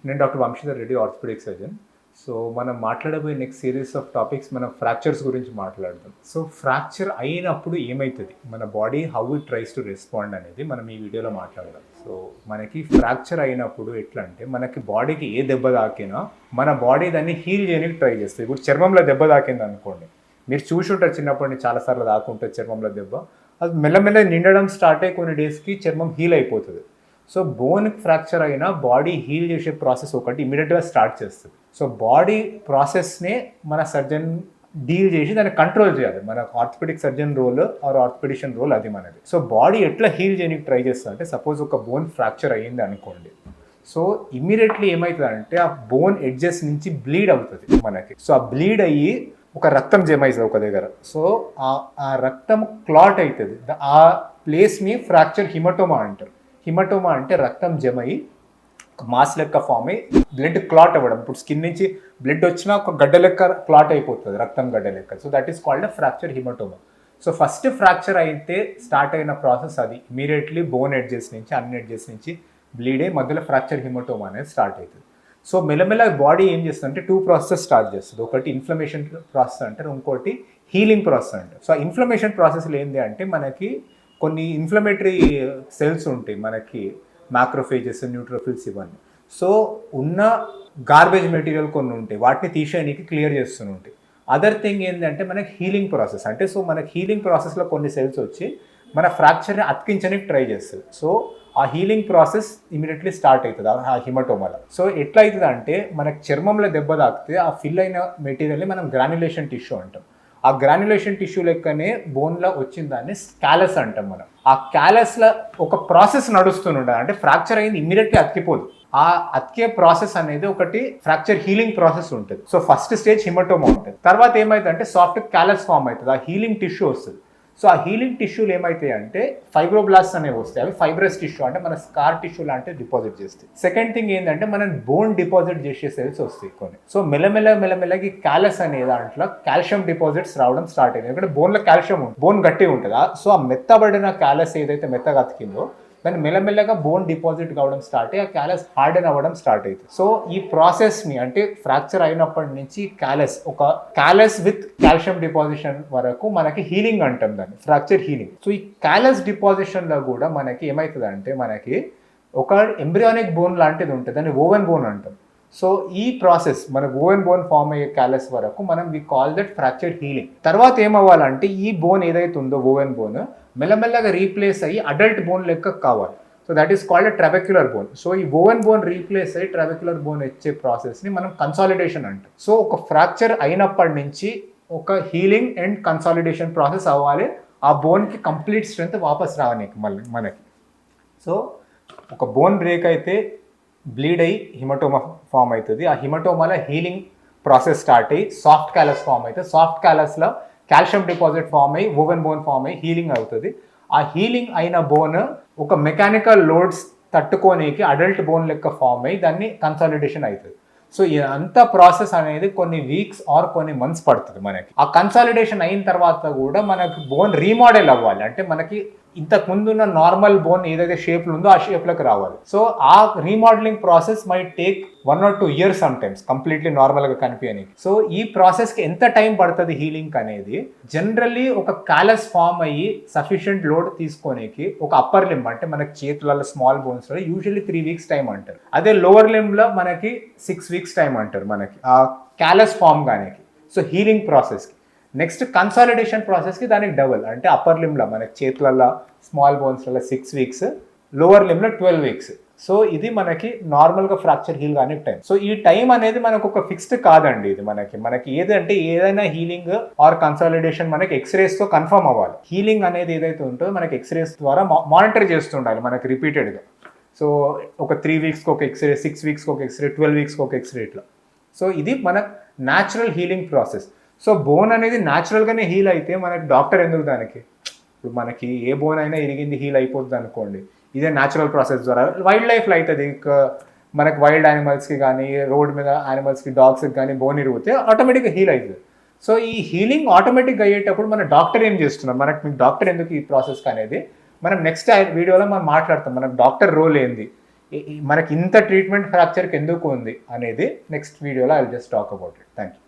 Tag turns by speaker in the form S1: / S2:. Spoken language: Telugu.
S1: నేను doctor Vamshidhar Reddy, orthopaedic surgeon. So మనం మాట్లాడబోయే నెక్స్ట్ సిరీస్ ఆఫ్ టాపిక్స్ మనం ఫ్రాక్చర్స్ గురించి మాట్లాడదాం. సో ఫ్రాక్చర్ అయినప్పుడు ఏమవుతుంది, మన body how it tries to respond అనేది మనం ఈ వీడియోలో మాట్లాడదాం. సో మనకి ఫ్రాక్చర్ అయినప్పుడు ఎట్లా అంటే, మనకి బాడీకి ఏ దెబ్బ తాకినా మన బాడీ దాన్ని హీల్ చేయడానికి ట్రై చేస్తుంది. ఇప్పుడు చర్మంలో దెబ్బ తాకింది అనుకోండి, మీరు చూసి ఉంటారు చిన్నప్పటి నుంచి చాలాసార్లు తాకుంటుంది చర్మంలో దెబ్బ. అది మెల్లమెల్ల నిండడం స్టార్ట్ అయ్యి కొన్ని డేస్కి చర్మం హీల్ అయిపోతుంది. సో బోన్ ఫ్రాక్చర్ అయినా బాడీ హీల్ చేసే ప్రాసెస్ ఒకటి ఇమీడియట్గా స్టార్ట్ చేస్తుంది. సో బాడీ ప్రాసెస్నే మన సర్జన్ డీల్ చేసి దాన్ని కంట్రోల్ చేయాలి. మన orthopaedic surgeon role or orthopaedician role అది మనది. సో బాడీ ఎట్లా హీల్ చేయడానికి ట్రై చేస్తుంది అంటే, సపోజ్ ఒక బోన్ ఫ్రాక్చర్ అయ్యింది అనుకోండి, సో ఇమ్మీడియట్లీ ఏమవుతుందంటే ఆ బోన్ ఎడ్జెస్ నుంచి బ్లీడ్ అవుతుంది మనకి. సో ఆ బ్లీడ్ అయ్యి ఒక రక్తం జమ అవుతుంది ఒక దగ్గర. సో ఆ రక్తం క్లాట్ అవుతుంది. ఆ ప్లేస్ని ఫ్రాక్చర్ హిమటోమా అంటారు. హిమటోమా అంటే రక్తం జమ అయ్యి మాస్ లెక్క ఫామ్ అయ్యి బ్లడ్ క్లాట్ అవ్వడం. ఇప్పుడు స్కిన్ నుంచి బ్లడ్ వచ్చినా ఒక గడ్డ లెక్క క్లాట్ అయిపోతుంది, రక్తం గడ్డ లెక్క. So that is called fracture haematoma. So first fracture అయితే స్టార్ట్ అయిన ప్రాసెస్ అది. ఇమీడియట్లీ బోన్ ఎడ్జెస్ నుంచి అన్ని ఎడ్జెస్ నుంచి బ్లీడ్ అయ్యి మధ్యలో ఫ్రాక్చర్ హిమటోమా అనేది స్టార్ట్ అవుతుంది. సో మెల్లమెల్ల బాడీ ఏం చేస్తుంది అంటే 2 ప్రాసెస్ స్టార్ట్ చేస్తుంది. ఒకటి ఇన్ఫ్లమేషన్ ప్రాసెస్ అంటారు, ఇంకోటి హీలింగ్ ప్రాసెస్ అంటారు. సో ఇన్ఫ్లమేషన్ ప్రాసెస్లో ఏంటి అంటే, మనకి కొన్ని ఇన్ఫ్లమేటరీ సెల్స్ ఉంటాయి మనకి, మ్యాక్రోఫేజెస్, న్యూట్రోఫిల్స్ ఇవన్నీ. సో ఉన్న గార్బేజ్ మెటీరియల్ కొన్ని ఉంటాయి, వాటిని తీసేయడానికి క్లియర్ చేస్తూనే ఉంటాయి. అదర్ థింగ్ ఏంటంటే మనకి హీలింగ్ ప్రాసెస్ అంటే, సో మనకి హీలింగ్ ప్రాసెస్లో కొన్ని సెల్స్ వచ్చి మన ఫ్రాక్చర్ని అతికించడానికి ట్రై చేస్తుంది. సో ఆ హీలింగ్ ప్రాసెస్ ఇమీడియట్లీ స్టార్ట్ అవుతుంది ఆ హిమటోమాలో. సో ఎట్లా అవుతుంది అంటే, మనకి చర్మంలో దెబ్బ తాకితే ఆ ఫిల్ అయిన మెటీరియల్ని మనం గ్రాన్యులేషన్ టిష్యూ అంటాం. ఆ గ్రాన్యులేషన్ టిష్యూ లెక్కనే బోన్లో వచ్చిన దాన్ని క్యాలస్ అంటాం మనం. ఆ క్యాలస్లో ఒక ప్రాసెస్ నడుస్తుండదు, అంటే ఫ్రాక్చర్ అయింది ఇమ్మీడియట్లీ అతికిపోదు. ఆ అతికే ప్రాసెస్ అనేది ఒకటి ఫ్రాక్చర్ హీలింగ్ ప్రాసెస్ ఉంటుంది. సో ఫస్ట్ స్టేజ్ హిమటోమా ఉంటుంది. తర్వాత ఏమైంది అంటే సాఫ్ట్ క్యాలస్ ఫామ్ అవుతుంది, ఆ హీలింగ్ టిష్యూ వస్తుంది. సో ఆ హీలింగ్ టిష్యూలు ఏమవుతాయి అంటే ఫైబ్రోబ్లాస్ట్ అనేవి వస్తాయి. అవి ఫైబ్రస్ టిష్యూ అంటే మన స్కార్ టిష్యూ లాంటివి డిపాజిట్ చేస్తాయి. సెకండ్ థింగ్ ఏంటంటే, మనం బోన్ డిపాజిట్ చేసే సెల్స్ వస్తాయి కొన్ని. సో మెల్లమెల్లకి క్యాలస్ అనే దాంట్లో కాల్షియం డిపాజిట్స్ రావడం స్టార్ట్ అయింది. ఎందుకంటే బోన్లో కాల్షియం ఉంటుంది, బోన్ గట్టిగా ఉంటుంది. సో ఆ మెత్తబడిన క్యాలస్ ఏదైతే మెత్తగా అతికిందో దాన్ని మెల్లమెల్లగా బోన్ డిపాజిట్ కావడం స్టార్ట్ అయ్యి ఆ క్యాలస్ హార్డెన్ అవ్వడం స్టార్ట్ అవుతుంది. సో ఈ ప్రాసెస్ని అంటే ఫ్రాక్చర్ అయినప్పటి నుంచి క్యాలస్ విత్ కాల్షియం డిపాజిషన్ వరకు మనకి హీలింగ్ అంటాం దాన్ని, ఫ్రాక్చర్ హీలింగ్. సో ఈ క్యాలస్ డిపాజిషన్లో కూడా మనకి ఏమవుతుంది అంటే, మనకి ఒక ఎంబ్రియానిక్ బోన్ లాంటిది ఉంటుంది, దాన్ని ఓవెన్ బోన్ అంటాం. సో ఈ ప్రాసెస్ మన ఓవెన్ బోన్ ఫామ్ అయ్యే క్యాలస్ వరకు మనం we call that fracture healing. తర్వాత ఏమవ్వాలంటే, ఈ బోన్ ఏదైతే ఉందో ఓవెన్ బోన్ మెల్లమెల్లగా రీప్లేస్ అయ్యి అడల్ట్ బోన్ లెక్క కావాలి. So that is called trabecular bone. So ఈ ఓవెన్ బోన్ రీప్లేస్ అయ్యి ట్రాబెక్యులర్ బోన్ వచ్చే ప్రాసెస్ని మనం కన్సాలిడేషన్ అంటాం. సో ఒక ఫ్రాక్చర్ అయినప్పటి నుంచి ఒక హీలింగ్ అండ్ కన్సాలిడేషన్ ప్రాసెస్ అవ్వాలి, ఆ బోన్కి కంప్లీట్ స్ట్రెంత్ వాపస్ రావడానికి మళ్ళీ మనకి. సో ఒక బోన్ బ్రేక్ అయితే బ్లీడ్ అయ్యి హిమటోమా ఫామ్ అవుతుంది. ఆ హిమటోమాలో హీలింగ్ ప్రాసెస్ స్టార్ట్ అయ్యి సాఫ్ట్ క్యాలస్ ఫామ్ అవుతుంది. సాఫ్ట్ క్యాలస్లో కాల్షియం డిపాజిట్ ఫామ్ అయ్యి ఓవెన్ బోన్ ఫామ్ అయ్యి హీలింగ్ అవుతుంది. ఆ హీలింగ్ అయిన బోన్ ఒక మెకానికల్ లోడ్స్ తట్టుకోనికి అడల్ట్ బోన్ లెక్క ఫామ్ అయ్యి దాన్ని కన్సాలిడేషన్ అవుతుంది. సో అంత ప్రాసెస్ అనేది కొన్ని వీక్స్ ఆర్ కొన్ని మంత్స్ పడుతుంది మనకి. ఆ కన్సాలిడేషన్ అయిన తర్వాత కూడా మనకి బోన్ రీమోడల్ అవ్వాలి, అంటే మనకి ఇంతకు ముందున్న నార్మల్ బోన్ ఏదైతే షేప్లో ఉందో ఆ షేప్లోకి రావాలి. సో ఆ remodelling process my take 1 or 2 years sometimes completely నార్మల్గా కనిపించడానికి. సో ఈ ప్రాసెస్కి ఎంత టైం పడుతుంది హీలింగ్ అనేది, జనరల్లీ ఒక క్యాలస్ ఫామ్ అయ్యి సఫిషియంట్ లోడ్ తీసుకోనికి ఒక అప్పర్ లింబ్ అంటే మనకి చేతులలో స్మాల్ బోన్స్లో యూజువల్లీ 3 weeks టైం అంటారు. అదే లోవర్ లింబ్లో మనకి 6 weeks టైం అంటారు మనకి ఆ క్యాలస్ ఫామ్ కానీ. సో హీలింగ్ ప్రాసెస్కి నెక్స్ట్ కన్సాలిడేషన్ ప్రాసెస్కి దానికి డబుల్, అంటే అప్పర్ లింబ్లో మనకి చేతులలో స్మాల్ బోన్స్లలో 6 weeks, లోవర్ లింబ్లో 12 weeks. సో ఇది మనకి నార్మల్గా ఫ్రాక్చర్ హీల్ కానీ టైం. సో ఈ టైం అనేది మనకు ఒక ఫిక్స్డ్ కాదండి. ఇది మనకి ఏదంటే ఏదైనా హీలింగ్ ఆర్ కన్సాలిడేషన్ మనకి ఎక్స్రేస్తో కన్ఫర్మ్ అవ్వాలి. హీలింగ్ అనేది ఏదైతే ఉంటుందో మనకి ఎక్స్రేస్ ద్వారా మానిటర్ చేస్తుండాలి మనకి రిపీటెడ్గా. సో ఒక 3 weeksకి ఒక ఎక్స్రే, 6 weeksకి ఒక ఎక్స్రే, 12 weeksకి ఒక ఎక్స్రే ఇట్లా. సో ఇది మన natural healing process. So bone అనేది న్యాచురల్గానే హీల్ అయితే మనకి డాక్టర్ ఎందుకు దానికి? ఇప్పుడు మనకి ఏ బోన్ అయినా ఇరిగింది హీల్ అయిపోతుంది అనుకోండి, ఇదే న్యాచురల్ ప్రాసెస్ ద్వారా వైల్డ్ లైఫ్లో అవుతుంది. ఇంకా మనకి వైల్డ్ యానిమల్స్కి కానీ రోడ్ మీద యానిమల్స్కి డాగ్స్కి కానీ బోన్ ఇరిగితే ఆటోమేటిక్గా హీల్ అవుతుంది. సో ఈ హీలింగ్ ఆటోమేటిక్గా అయ్యేటప్పుడు మన డాక్టర్ ఏం చేస్తున్నాం, మీకు డాక్టర్ ఎందుకు ఈ ప్రాసెస్ అనేది మనం నెక్స్ట్ వీడియోలో మనం మాట్లాడతాం. మనకు డాక్టర్ రోల్ ఏంది, మనకి ఇంత ట్రీట్మెంట్ ఫ్రాక్చర్కి ఎందుకు ఉంది అనేది నెక్స్ట్ వీడియోలో I will just talk about it. Thank you.